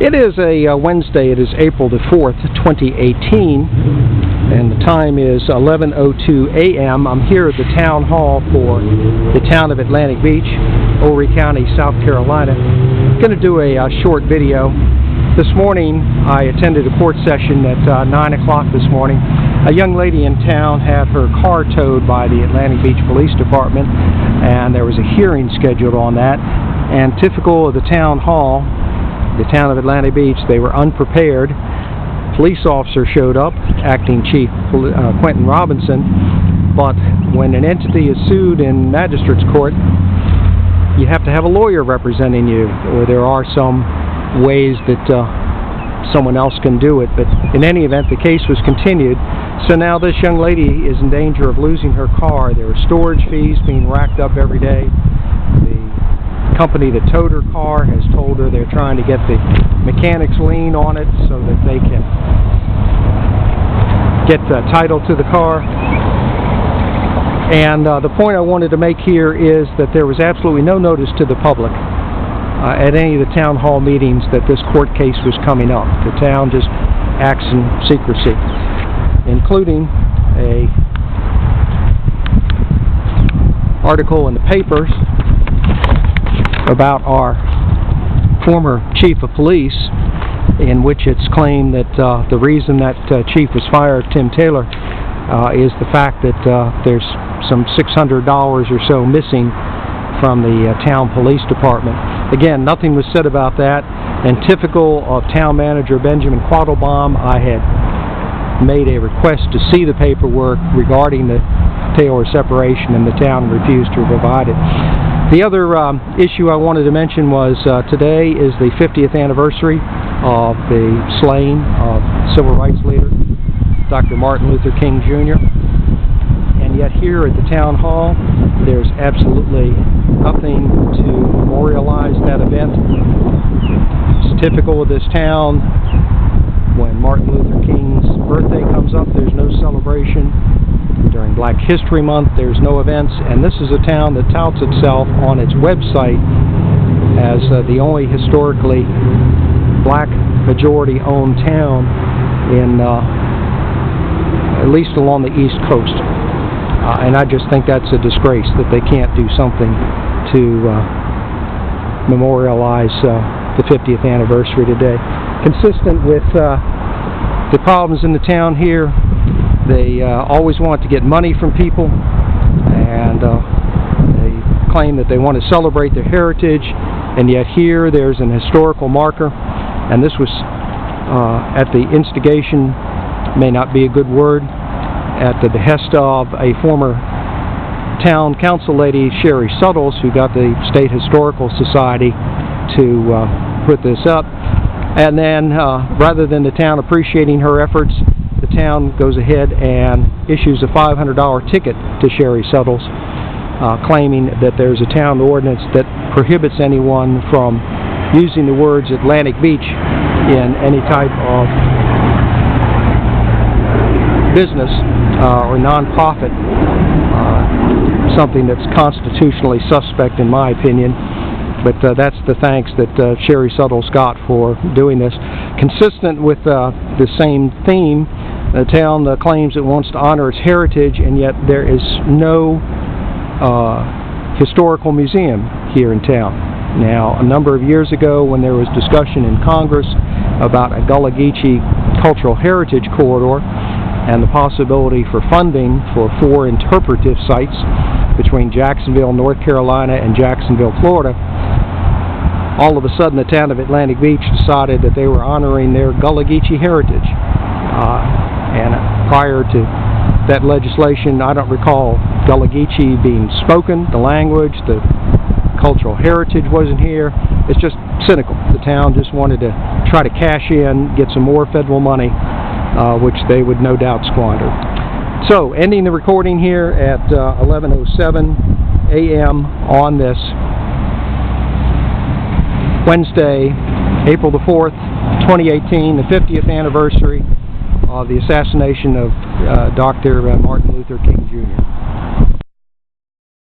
It is a Wednesday. It is April the 4th, 2018, and the time is 11:02 a.m. I'm here at the Town Hall for the town of Atlantic Beach, Horry County, South Carolina. I'm going to do a short video. This morning I attended a court session at 9 o'clock this morning. A young lady in town had her car towed by the Atlantic Beach Police Department, and there was a hearing scheduled on that. And typical of the Town Hall, the town of Atlantic Beach, they were unprepared. Police officer showed up, Acting Chief Quentin Robinson, but when an entity is sued in magistrate's court, you have to have a lawyer representing you, or there are some ways that someone else can do it. But in any event, the case was continued. So now this young lady is in danger of losing her car. There are storage fees being racked up every day. The company that towed her car has told her they're trying to get the mechanics lien on it so that they can get title to the car. And the point I wanted to make here is that there was absolutely no notice to the public at any of the town hall meetings that this court case was coming up. The town just acts in secrecy, including a article in the papers about our former chief of police, in which it's claimed that the reason that chief was fired, Tim Taylor, is the fact that there's some $600 or so missing from the town police department. Again, nothing was said about that, and typical of town manager Benjamin Quattlebaum, I had made a request to see the paperwork regarding the Taylor separation, and the town refused to provide it. The other issue I wanted to mention was today is the 50th anniversary of the slaying of civil rights leader Dr. Martin Luther King Jr. And yet here at the Town Hall, there's absolutely nothing to memorialize that event. It's typical of this town. When Martin Luther King's birthday comes up, there's no celebration. During Black History Month, there's no events, and this is a town that touts itself on its website as the only historically black majority-owned town in at least along the East Coast. And I just think that's a disgrace that they can't do something to memorialize the 50th anniversary today. Consistent with the problems in the town here, they always want to get money from people, and they claim that they want to celebrate their heritage, and yet here there's an historical marker, and this was at the instigation, may not be a good word, at the behest of a former town council lady, Sherry Suttles, who got the State Historical Society to put this up. And then, rather than the town appreciating her efforts, the town goes ahead and issues a $500 ticket to Sherry Suttles, claiming that there's a town ordinance that prohibits anyone from using the words Atlantic Beach in any type of business or non-profit, something that's constitutionally suspect in my opinion. But that's the thanks that Sherry Suttles got for doing this. Consistent with the same theme, the town claims it wants to honor its heritage, and yet there is no historical museum here in town. Now, a number of years ago, when there was discussion in Congress about a Gullah Geechee Cultural Heritage Corridor and the possibility for funding for 4 interpretive sites between Jacksonville, North Carolina, and Jacksonville, Florida, all of a sudden the town of Atlantic Beach decided that they were honoring their Gullah Geechee heritage. And prior to that legislation, I don't recall Gullah Geechee being spoken, the language, the cultural heritage wasn't here. It's just cynical. The town just wanted to try to cash in, get some more federal money, which they would no doubt squander. So, ending the recording here at 11:07 a.m. on this Wednesday, April the 4th, 2018, the 50th anniversary of the assassination of Dr. Martin Luther King Jr.